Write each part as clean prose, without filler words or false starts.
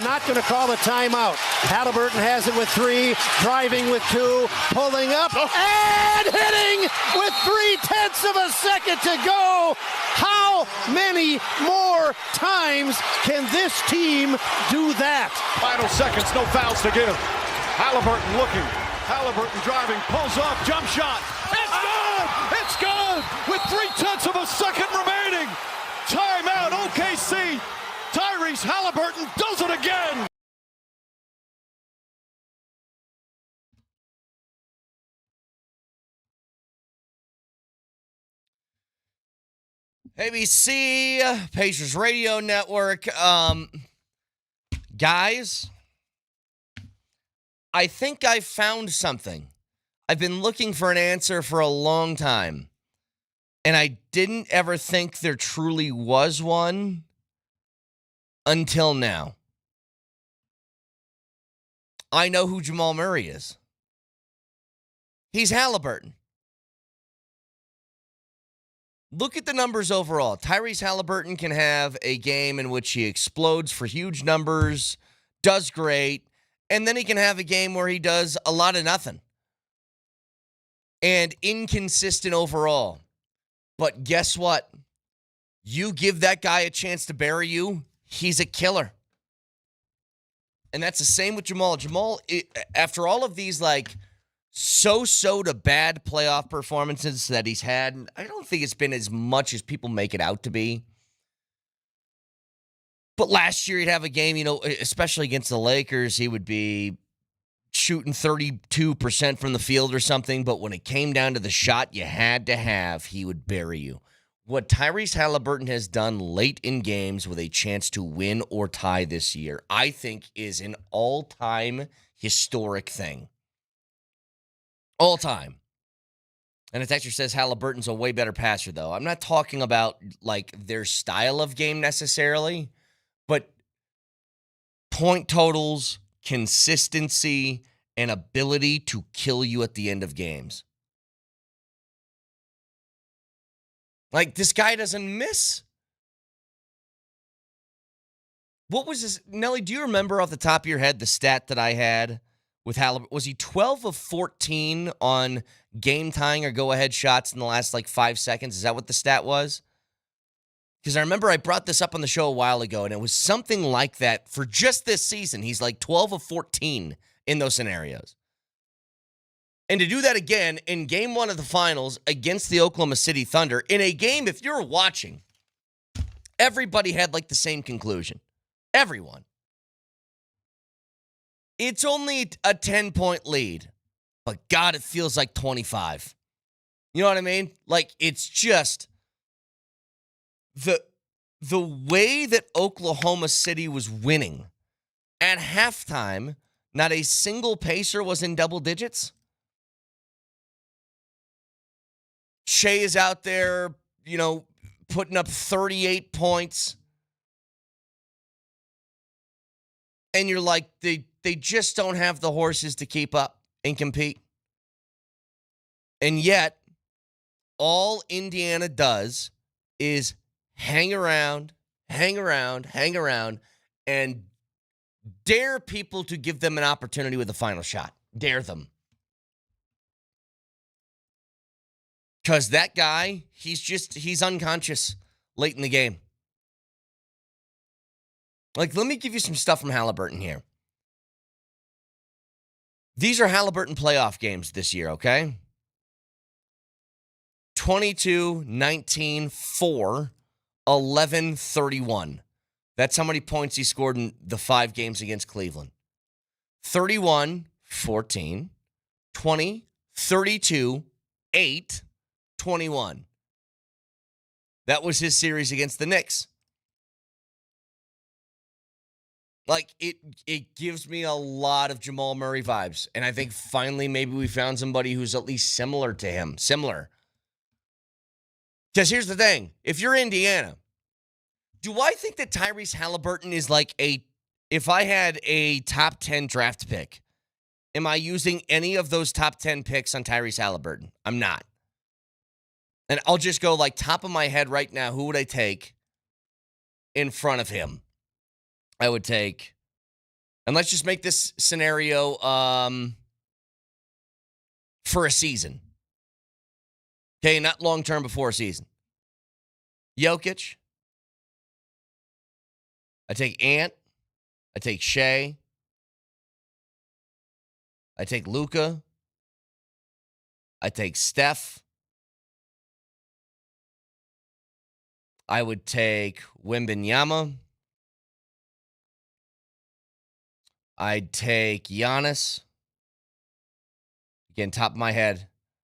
not going to call the timeout. Halliburton has it with 3, driving with 2, pulling up, and hitting with 0.3 of a second to go. How many more times can this team do that? Final seconds, no fouls to give. Halliburton looking. Halliburton driving, pulls up, jump shot. It's good! It's good! With 0.3 of a second remaining. Timeout, OKC. Tyrese Halliburton does it again. ABC, Pacers Radio Network. Guys, I think I found something. I've been looking for an answer for a long time, and I didn't ever think there truly was one until now. I know who Jamal Murray is. He's Halliburton. Look at the numbers overall. Tyrese Halliburton can have a game in which he explodes for huge numbers, does great, and then he can have a game where he does a lot of nothing. And inconsistent overall. But guess what? You give that guy a chance to bury you, he's a killer. And that's the same with Jamal. Jamal, after all of these, so-so to bad playoff performances that he's had, I don't think it's been as much as people make it out to be. But last year he'd have a game, especially against the Lakers, he would be shooting 32% from the field or something, but when it came down to the shot you had to have, he would bury you. What Tyrese Halliburton has done late in games with a chance to win or tie this year, I think is an all-time historic thing. All time. And a texter says Halliburton's a way better passer, though. I'm not talking about, their style of game necessarily, but point totals, consistency, and ability to kill you at the end of games. This guy doesn't miss. What was this? Nelly, do you remember off the top of your head the stat that I had with Halliburton? Was he 12 of 14 on game-tying or go-ahead shots in the last, 5 seconds? Is that what the stat was? Because I remember I brought this up on the show a while ago, and it was something like that for just this season. He's 12 of 14 in those scenarios. And to do that again in Game 1 of the Finals against the Oklahoma City Thunder, in a game, if you're watching, everybody had, the same conclusion. Everyone. It's only a 10-point lead, but God, it feels like 25. You know what I mean? It's just the way that Oklahoma City was winning. At halftime, not a single Pacer was in double digits. Shea is out there, putting up 38 points. And you're like, they just don't have the horses to keep up and compete. And yet, all Indiana does is hang around, and dare people to give them an opportunity with the final shot. Dare them. Because that guy, he's unconscious late in the game. Let me give you some stuff from Halliburton here. These are Halliburton playoff games this year, okay? 22, 19, 4, 11, 31. That's how many points he scored in the 5 games against Cleveland. 31, 14, 20, 32, 8, 21. That was his series against the Knicks. It gives me a lot of Jamal Murray vibes. And I think finally maybe we found somebody who's at least similar to him. Similar. Because here's the thing. If you're Indiana, do I think that Tyrese Halliburton is if I had a top 10 draft pick, am I using any of those top 10 picks on Tyrese Halliburton? I'm not. And I'll just go top of my head right now, who would I take in front of him? I would take And let's just make this scenario for a season. Okay, not long-term before a season. Jokic. I take Ant. I take Shea. I take Luka. I take Steph. I would take Wembanyama. I'd take Giannis. Again, top of my head.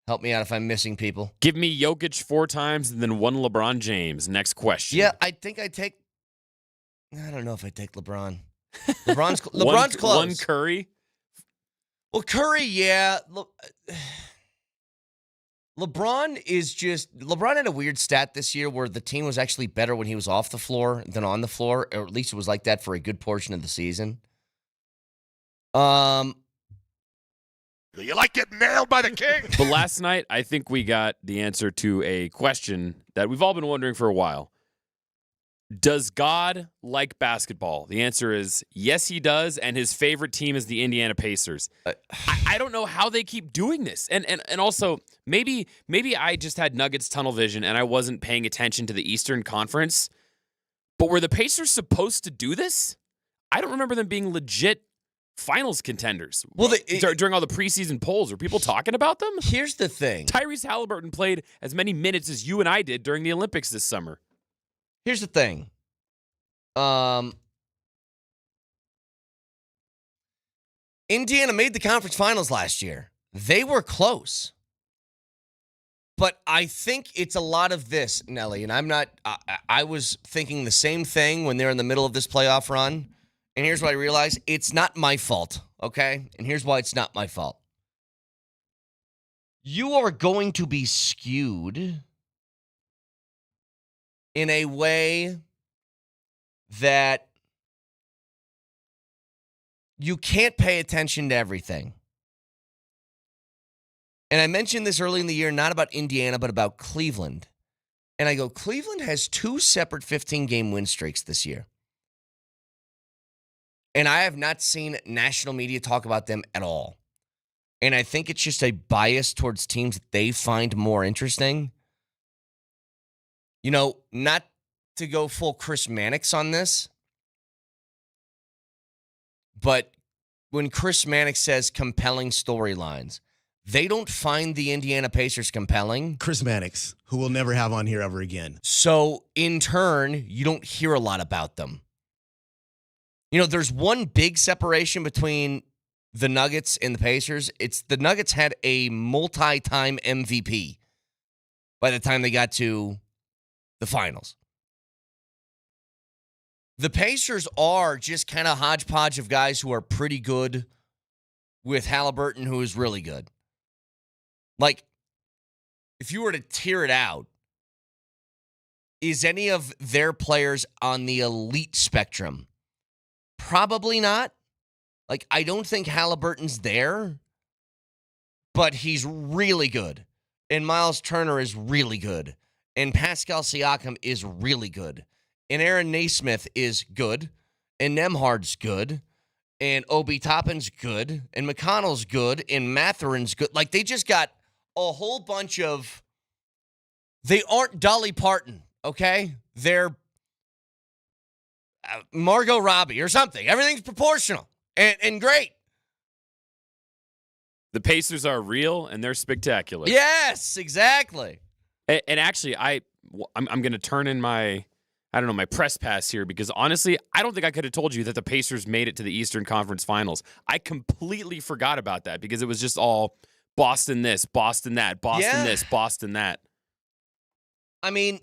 Help me out if I'm missing people. Give me Jokic 4 times and then 1 LeBron James. Next question. Yeah, I think I take... I don't know if I take LeBron. LeBron's close. 1 Curry? Well, Curry, yeah. LeBron had a weird stat this year where the team was actually better when he was off the floor than on the floor, or at least it was like that for a good portion of the season. You like getting nailed by the king? But last night, I think we got the answer to a question that we've all been wondering for a while. Does God like basketball? The answer is yes, he does, and his favorite team is the Indiana Pacers. I don't know how they keep doing this. And also, maybe I just had Nuggets tunnel vision and I wasn't paying attention to the Eastern Conference. But were the Pacers supposed to do this? I don't remember them being legit finals contenders. Well, during all the preseason polls, were people talking about them? Here's the thing. Tyrese Halliburton played as many minutes as you and I did during the Olympics this summer. Here's the thing. Indiana made the conference finals last year. They were close. But I think it's a lot of this, Nelly, and I was thinking the same thing when they're in the middle of this playoff run. And here's what I realized. It's not my fault, okay? And here's why it's not my fault. You are going to be skewed in a way that you can't pay attention to everything. And I mentioned this early in the year, not about Indiana, but about Cleveland. And I go, Cleveland has 2 separate 15-game win streaks this year. And I have not seen national media talk about them at all. And I think it's just a bias towards teams that they find more interesting. You know, not to go full Chris Mannix on this, but when Chris Mannix says compelling storylines, they don't find the Indiana Pacers compelling. Chris Mannix, who we'll never have on here ever again. So, in turn, you don't hear a lot about them. You know, there's one big separation between the Nuggets and the Pacers. It's the Nuggets had a multi-time MVP by the time they got to the finals. The Pacers are just kind of hodgepodge of guys who are pretty good with Halliburton, who is really good. Like, if you were to tear it out, is any of their players on the elite spectrum? Probably not. Like, I don't think Halliburton's there, but he's really good. And Miles Turner is really good. And Pascal Siakam is really good. And Aaron Naismith is good. And Nembhard's good. And Obi Toppin's good. And McConnell's good. And Matherin's good. Like, they just got a whole bunch of... They aren't Dolly Parton, okay? They're Margot Robbie or something. Everything's proportional and great. The Pacers are real and they're spectacular. Yes, exactly. And actually, I'm going to turn in my press pass here because honestly, I don't think I could have told you that the Pacers made it to the Eastern Conference Finals. I completely forgot about that because it was just all Boston this, Boston that, Boston this, Boston that. I mean,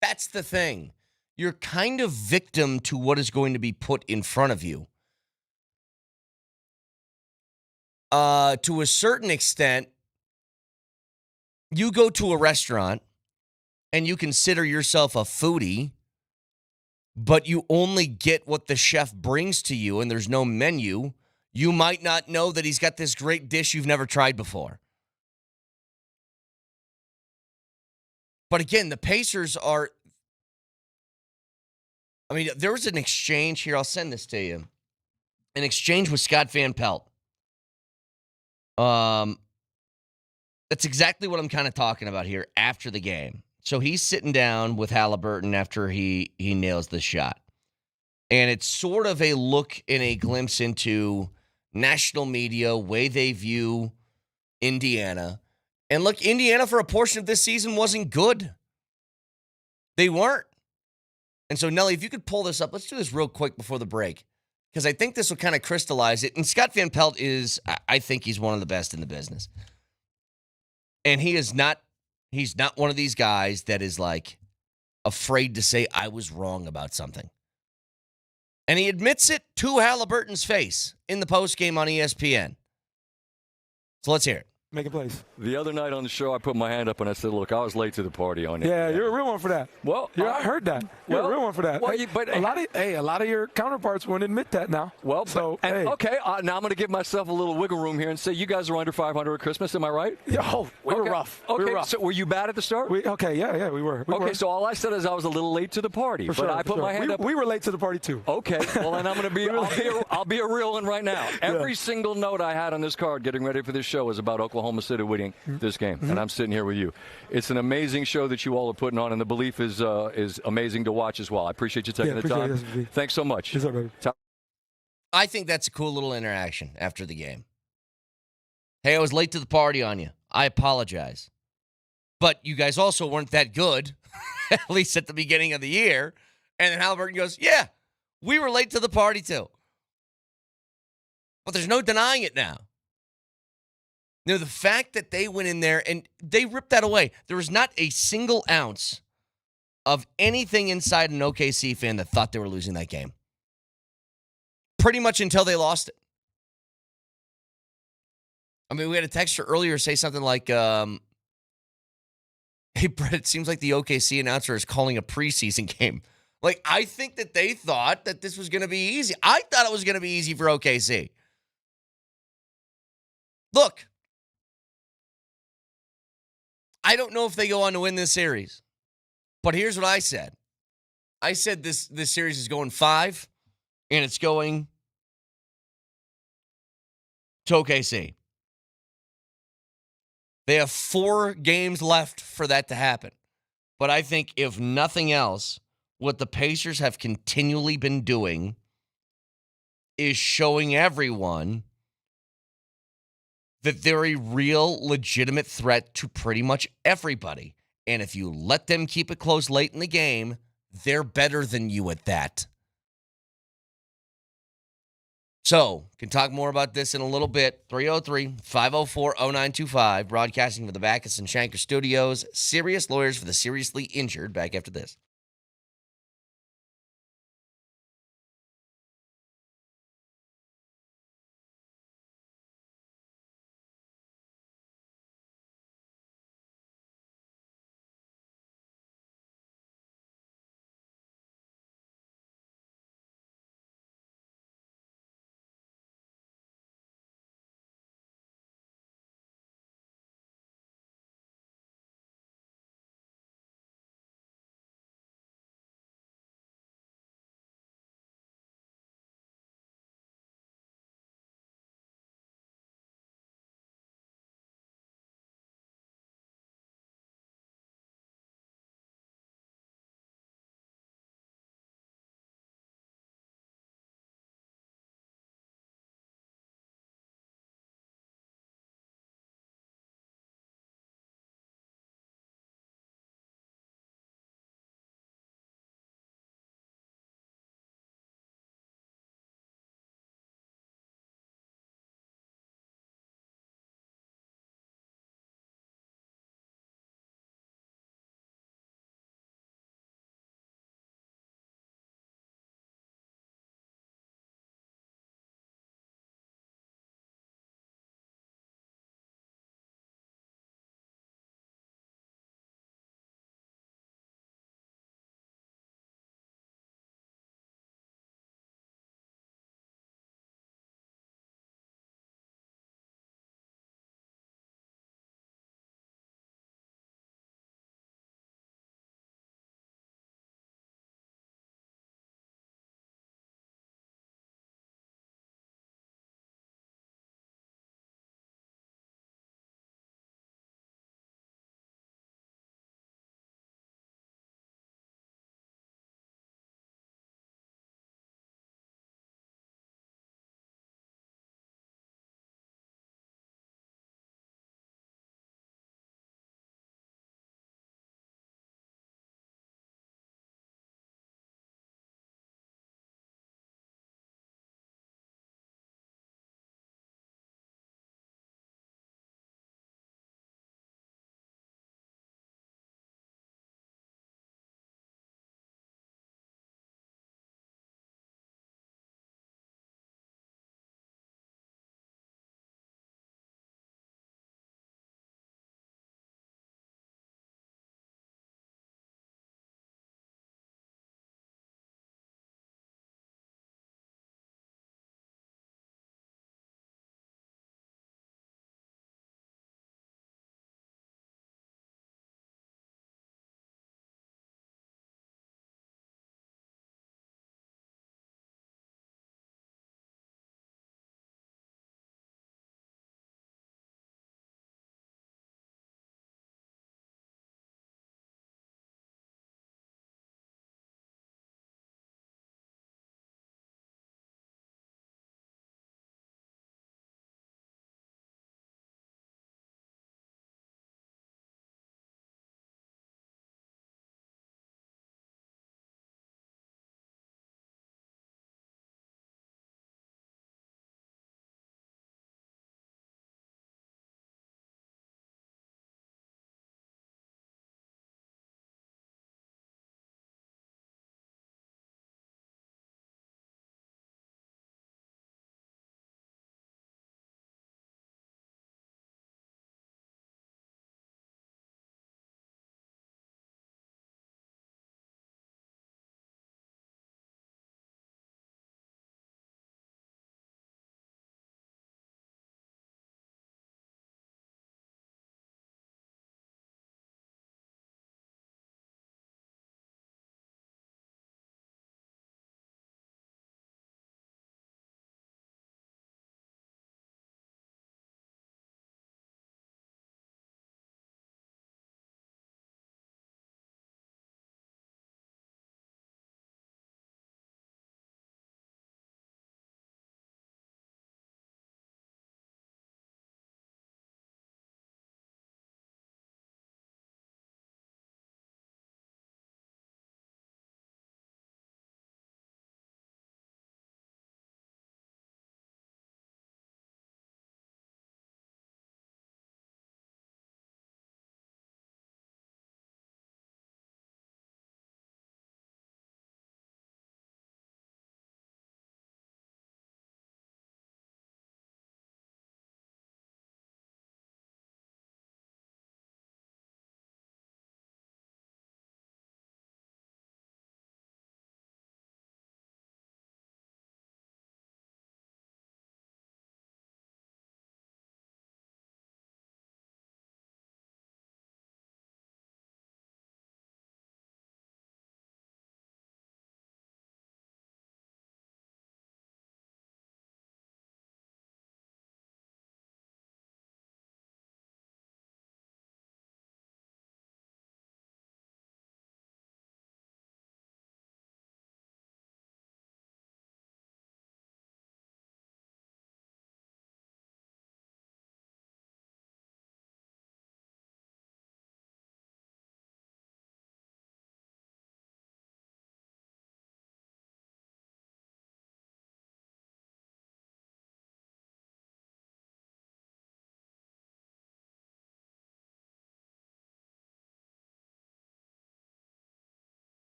that's the thing. You're kind of victim to what is going to be put in front of you. To a certain extent, you go to a restaurant and you consider yourself a foodie, but you only get what the chef brings to you and there's no menu. You might not know that he's got this great dish you've never tried before. But again, the Pacers are... I mean, there was an exchange here. I'll send this to you. an exchange with Scott Van Pelt. That's exactly what I'm kind of talking about here after the game. So he's sitting down with Halliburton after he nails the shot. And it's sort of a look and a glimpse into national media, way they view Indiana. And look, Indiana for a portion of this season wasn't good. They weren't. And so, Nelly, if you could pull this up, let's do this real quick before the break, because I think this will kind of crystallize it. And Scott Van Pelt I think he's one of the best in the business. And he's not one of these guys that is like afraid to say I was wrong about something. And he admits it to Halliburton's face in the postgame on ESPN. So let's hear it. Making plays. The other night on the show, I put my hand up and I said, look, I was late to the party on it. Yeah, you're a real one for that. Well, I heard that. You're a real one for that. Well, a lot of your counterparts won't admit that now. Well, so okay, now I'm going to give myself a little wiggle room here and say you guys are under 500 at Christmas. Am I right? Yeah, we were rough. Okay, we were rough. So were you bad at the start? We were. We were. So all I said is I was a little late to the party, I put my hand up. We were late to the party too. Okay, well then I'm going to be. I'll be a real one right now. Every single note I had on this card getting ready for this show was about Oklahoma City winning this game, and I'm sitting here with you. It's an amazing show that you all are putting on, and the belief is amazing to watch as well. I appreciate you taking the time. Thanks so much. Yes, sir, baby. I think that's a cool little interaction after the game. Hey, I was late to the party on you. I apologize. But you guys also weren't that good, at least at the beginning of the year. And then Halliburton goes, yeah, we were late to the party too. But there's no denying it now. The fact that they went in there and they ripped that away. There was not a single ounce of anything inside an OKC fan that thought they were losing that game. Pretty much until they lost it. I mean, we had a texter earlier say something like, hey, Brett, it seems like the OKC announcer is calling a preseason game. Like, I think that they thought that this was going to be easy. I thought it was going to be easy for OKC. Look, I don't know if they go on to win this series, but here's what I said. I said this series is going 5, and it's going to OKC. They have 4 games left for that to happen. But I think if nothing else, what the Pacers have continually been doing is showing everyone that they're a real, legitimate threat to pretty much everybody. And if you let them keep it close late in the game, they're better than you at that. So, can talk more about this in a little bit. 303-504-0925, broadcasting from the Backus and Shanker Studios. Serious lawyers for the seriously injured. Back after this.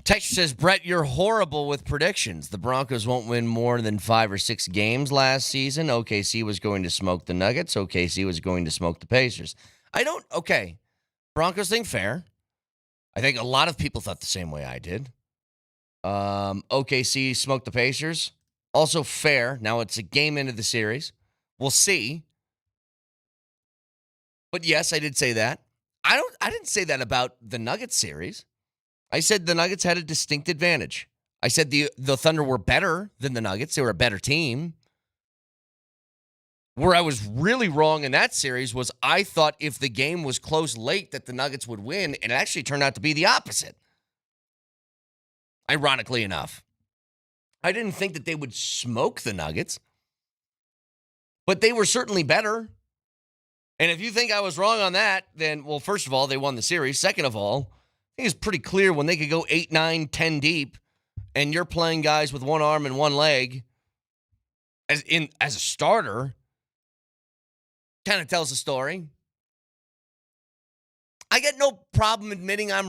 Texture says, Brett, you're horrible with predictions. The Broncos won't win more than 5 or 6 games last season. OKC was going to smoke the Nuggets. OKC was going to smoke the Pacers. Okay. Broncos thing, fair. I think a lot of people thought the same way I did. OKC smoked the Pacers. Also fair. Now it's a game into the series. We'll see. But yes, I did say that. I didn't say that about the Nuggets series. I said the Nuggets had a distinct advantage. I said the Thunder were better than the Nuggets. They were a better team. Where I was really wrong in that series was I thought if the game was close late that the Nuggets would win, and it actually turned out to be the opposite. Ironically enough. I didn't think that they would smoke the Nuggets, but they were certainly better. And if you think I was wrong on that, then, well, first of all, they won the series. Second of all, I think it's pretty clear when they could go 8, 9, 10 deep, and you're playing guys with one arm and one leg as a starter, kind of tells a story. I get no problem admitting I'm